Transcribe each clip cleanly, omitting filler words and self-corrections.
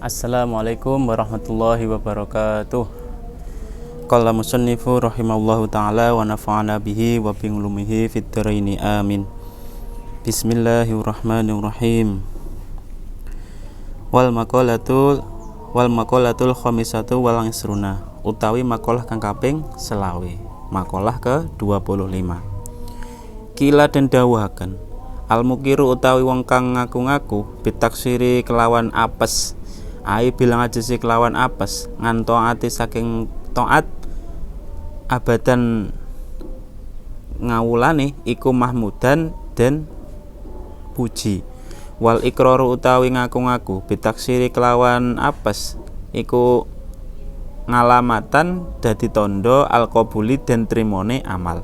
Assalamualaikum warahmatullahi wabarakatuh. Qala musannifu rahimallahu ta'ala wa nafa'ana bihi wa bi ulumihi fid dharaini amin. Bismillahirrahmanirrahim. Wal maqalatul khamisatu wal isruna, utawi makalah kang kaping selawe, makalah ke-25. Kila den dawuhaken, al mukiru utawi wong kang ngaku-ngaku bitaksiri kelawan apes, ai bilang ajesi kelawan apes, ngantoati saking taat abadan ngawulane iku mahmudan den puji. Wal ikraru utawi ngaku-ngaku bitaksiri kelawan apes iku ngalamatan dadi tondo alqabuli den trimone amal.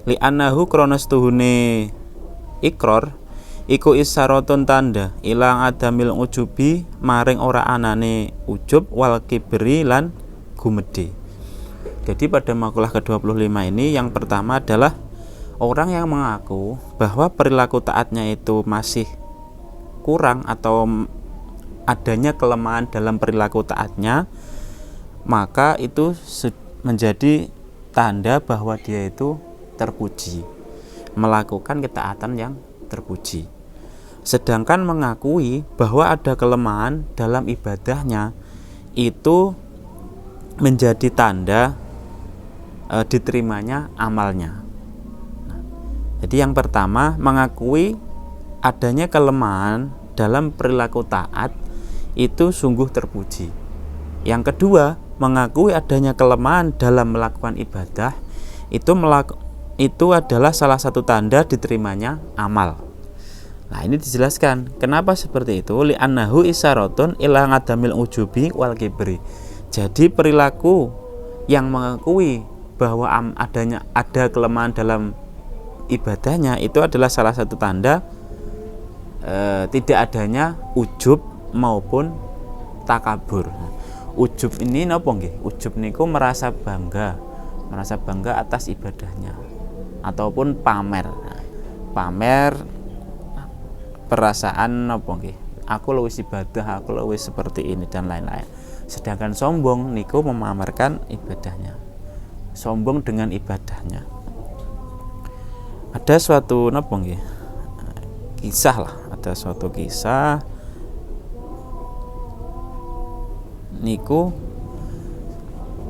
Li annahu krana stuhune ikrar iku isyaratun tanda ilang adamil ujubi maring ora anane ujub wal kibri lan gumedhe. Jadi pada makalah ke-25 ini yang pertama adalah orang yang mengaku bahwa perilaku taatnya itu masih kurang atau adanya kelemahan dalam perilaku taatnya, maka itu menjadi tanda bahwa dia itu terpuji, melakukan ketaatan yang terpuji. Sedangkan mengakui bahwa ada kelemahan dalam ibadahnya itu menjadi tanda diterimanya amalnya. Jadi yang pertama, mengakui adanya kelemahan dalam perilaku taat itu sungguh terpuji. Yang kedua, mengakui adanya kelemahan dalam melakukan ibadah itu adalah salah satu tanda diterimanya amal. Nah, ini dijelaskan kenapa seperti itu. Li annahu isyaratun ila ngadamil ujubi wal kibri. Jadi perilaku yang mengakui bahwa ada kelemahan dalam ibadahnya itu adalah salah satu tanda tidak adanya ujub maupun takabur. Ujub ini napa nggih? Ujub niku merasa bangga atas ibadahnya ataupun pamer perasaan napa nggih? Aku luwih ibadah, aku luwih seperti ini dan lain-lain. Sedangkan sombong niku memamerkan ibadahnya. Sombong dengan ibadahnya. Ada suatu napa nggih? Kisah lah, ada suatu kisah niku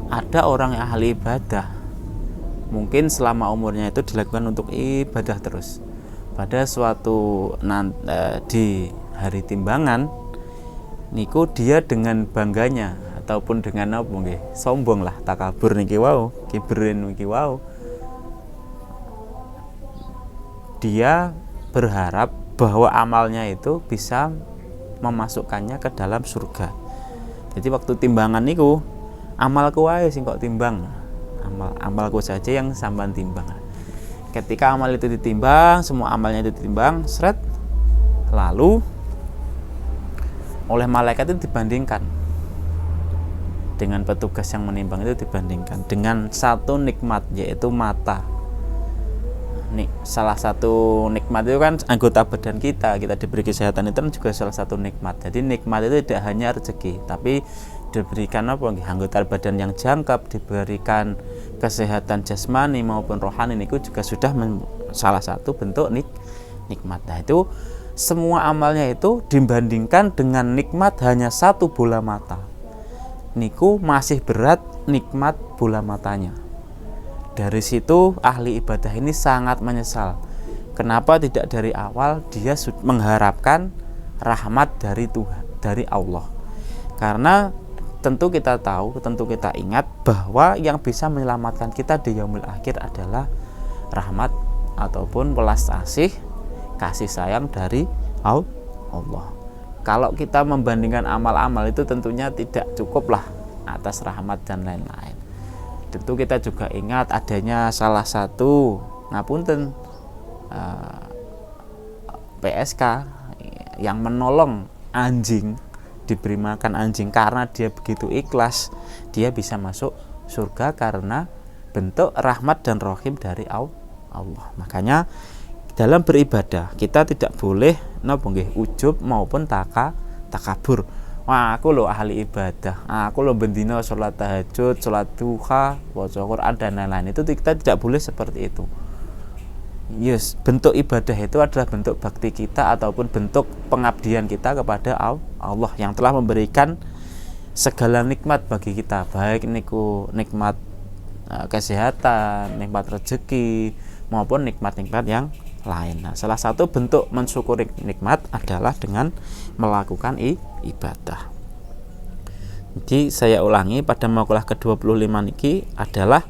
ada orang yang ahli ibadah. Mungkin selama umurnya itu dilakukan untuk ibadah terus. Pada suatu di hari timbangan niku dia dengan bangganya ataupun dengan apa nggih? Sombong lah, takabur niki wau, kibrin niki wau. Dia berharap bahwa amalnya itu bisa memasukkannya ke dalam surga. Jadi waktu timbangan niku, amalku wae sing kok timbang. Amalku saja yang sampean timbang. Ketika amal itu ditimbang, semua amalnya itu ditimbang, seret, lalu oleh malaikat itu dibandingkan dengan petugas yang menimbang, itu dibandingkan dengan satu nikmat, yaitu mata. Salah satu nikmat itu kan anggota badan kita diberi kesehatan, itu kan juga salah satu nikmat. Jadi nikmat itu tidak hanya rezeki, tapi diberikan anggota badan yang jangkap, diberikan kesehatan jasmani maupun rohani, itu juga sudah salah satu bentuk nikmat. Nah, itu semua amalnya itu dibandingkan dengan nikmat hanya satu bola mata. Niku masih berat nikmat bola matanya. Dari situ ahli ibadah ini sangat menyesal. Kenapa tidak dari awal dia mengharapkan rahmat dari Tuhan, dari Allah? Karena tentu kita tahu, tentu kita ingat bahwa yang bisa menyelamatkan kita di yaumul akhir adalah rahmat ataupun welas kasih sayang dari Allah. Kalau kita membandingkan amal-amal itu tentunya tidak cukuplah atas rahmat dan lain-lain. Tentu kita juga ingat adanya salah satu ngapunten PSK yang menolong anjing, diberi makan anjing, karena dia begitu ikhlas dia bisa masuk surga karena bentuk rahmat dan rahim dari Allah. Makanya dalam beribadah kita tidak boleh ujub maupun takabur. wah aku lo ahli ibadah, aku lo bendino sholat tahajud, sholat duha, baca Quran dan lain-lain. Itu kita tidak boleh seperti itu. Yes, bentuk ibadah itu adalah bentuk bakti kita ataupun bentuk pengabdian kita kepada Allah yang telah memberikan segala nikmat bagi kita, baik niku nikmat kesehatan, nikmat rezeki maupun nikmat-nikmat yang lain. Nah, salah satu bentuk mensyukuri nikmat adalah dengan melakukan ibadah. Jadi saya ulangi, pada makalah ke-25 niki adalah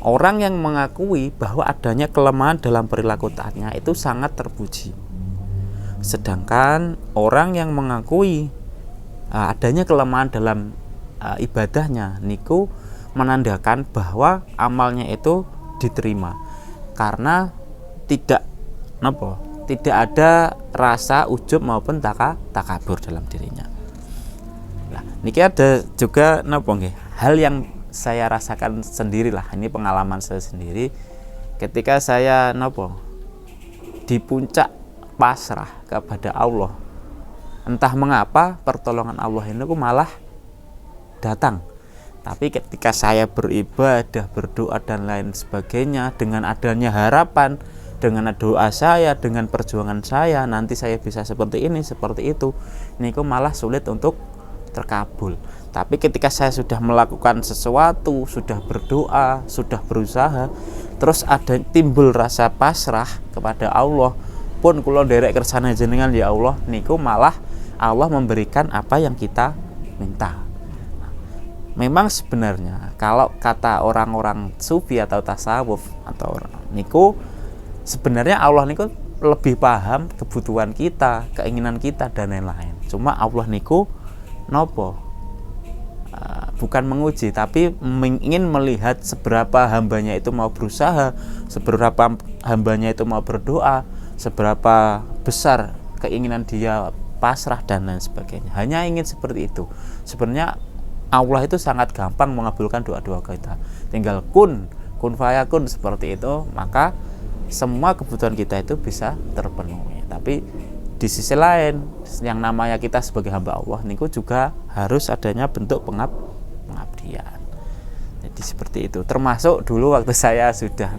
orang yang mengakui bahwa adanya kelemahan dalam perilaku taatnya itu sangat terpuji. Sedangkan orang yang mengakui adanya kelemahan dalam ibadahnya niku menandakan bahwa amalnya itu diterima karena tidak ada rasa ujub maupun takabur dalam dirinya. Nah, niki ada juga hal yang saya rasakan sendirilah, ini pengalaman saya sendiri ketika saya di puncak pasrah kepada Allah. Entah mengapa pertolongan Allah ini malah datang. Tapi ketika saya beribadah, berdoa dan lain sebagainya, dengan adanya harapan, dengan doa saya, dengan perjuangan saya, nanti saya bisa seperti ini, seperti itu, niku malah sulit untuk terkabul. Tapi ketika saya sudah melakukan sesuatu, sudah berdoa, sudah berusaha, terus ada timbul rasa pasrah kepada Allah, pun kula nderek kersane jenengan ya Allah, niku malah Allah memberikan apa yang kita minta. Memang sebenarnya kalau kata orang-orang sufi atau tasawuf atau niku, sebenarnya Allah niku lebih paham kebutuhan kita, keinginan kita dan lain-lain. Cuma Allah niku bukan menguji, tapi ingin melihat seberapa hambanya itu mau berusaha, seberapa hambanya itu mau berdoa, seberapa besar keinginan dia pasrah dan lain sebagainya. Hanya ingin seperti itu. Sebenarnya Allah itu sangat gampang mengabulkan doa-doa kita. Tinggal kun fayakun seperti itu, maka semua kebutuhan kita itu bisa terpenuhi. Tapi di sisi lain, yang namanya kita sebagai hamba Allah niku juga harus adanya bentuk pengabdian. Jadi seperti itu. Termasuk dulu waktu saya sudah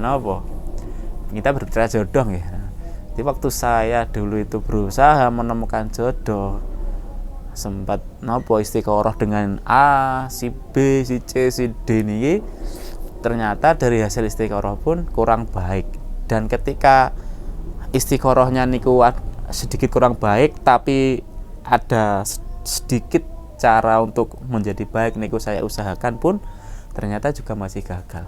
kita berbicara jodoh ya. Jadi waktu saya dulu itu berusaha menemukan jodoh, sempat istiqoroh dengan A, si B, si C, si D nih, ternyata dari hasil istiqoroh pun kurang baik. Dan ketika istiqorohnya niku sedikit kurang baik, tapi ada sedikit cara untuk menjadi baik niku saya usahakan pun ternyata juga masih gagal.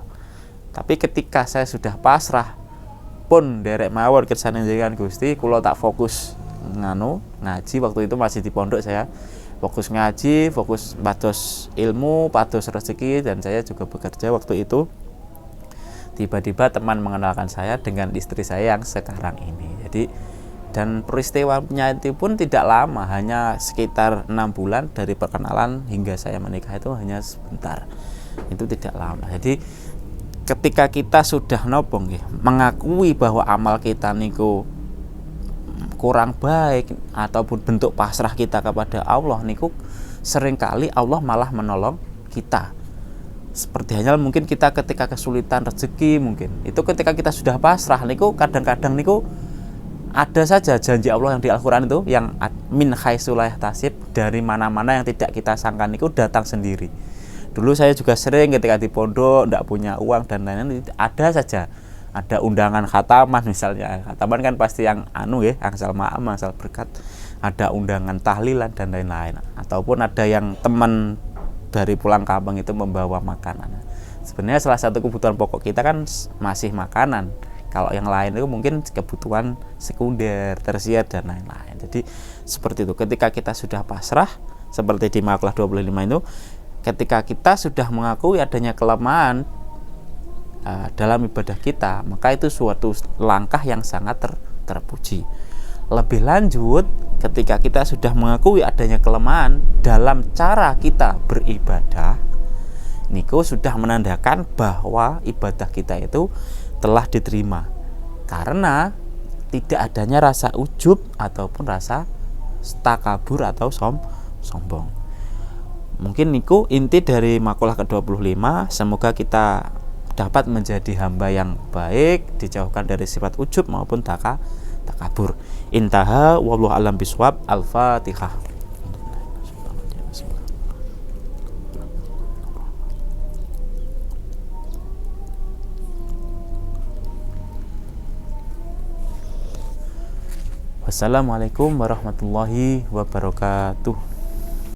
Tapi ketika saya sudah pasrah pun derek mawon kersane njenengan Gusti, kula tak fokus ngaji. Waktu itu masih di pondok, saya fokus ngaji, fokus pados ilmu, pados rezeki, dan saya juga bekerja waktu itu. Tiba-tiba teman mengenalkan saya dengan istri saya yang sekarang ini. Jadi dan peristiwanya itu pun tidak lama, hanya sekitar 6 bulan dari perkenalan hingga saya menikah itu hanya sebentar. Itu tidak lama. Jadi ketika kita sudah mengakui bahwa amal kita niku kurang baik ataupun bentuk pasrah kita kepada Allah niku, seringkali Allah malah menolong kita. Seperti halnya mungkin kita ketika kesulitan rezeki, mungkin itu ketika kita sudah pasrah niku, kadang-kadang niku ada saja janji Allah yang di Al-Quran itu, yang min haitsu la yahtasib, dari mana-mana yang tidak kita sangka niku datang sendiri. Dulu saya juga sering ketika di pondok tidak punya uang dan lain-lain, ada saja, ada undangan khataman misalnya. Khataman kan pasti yang angsal ma'am, angsal berkat, ada undangan tahlilan dan lain-lain, ataupun ada yang teman dari pulang kampung itu membawa makanan. Sebenarnya salah satu kebutuhan pokok kita kan masih makanan. Kalau yang lain itu mungkin kebutuhan sekunder, tersier dan lain-lain. Jadi seperti itu. Ketika kita sudah pasrah, seperti di makalah 25 itu, ketika kita sudah mengakui adanya kelemahan dalam ibadah kita, maka itu suatu langkah yang sangat terpuji. Lebih lanjut, ketika kita sudah mengakui adanya kelemahan dalam cara kita beribadah, niku sudah menandakan bahwa ibadah kita itu telah diterima, karena tidak adanya rasa ujub ataupun rasa takabur atau sombong. Mungkin niku inti dari makalah ke-25. Semoga kita dapat menjadi hamba yang baik, dijauhkan dari sifat ujub maupun takabur. Intaha wallahu alam biswab. Al-Fatihah. Wassalamualaikum warahmatullahi wabarakatuh.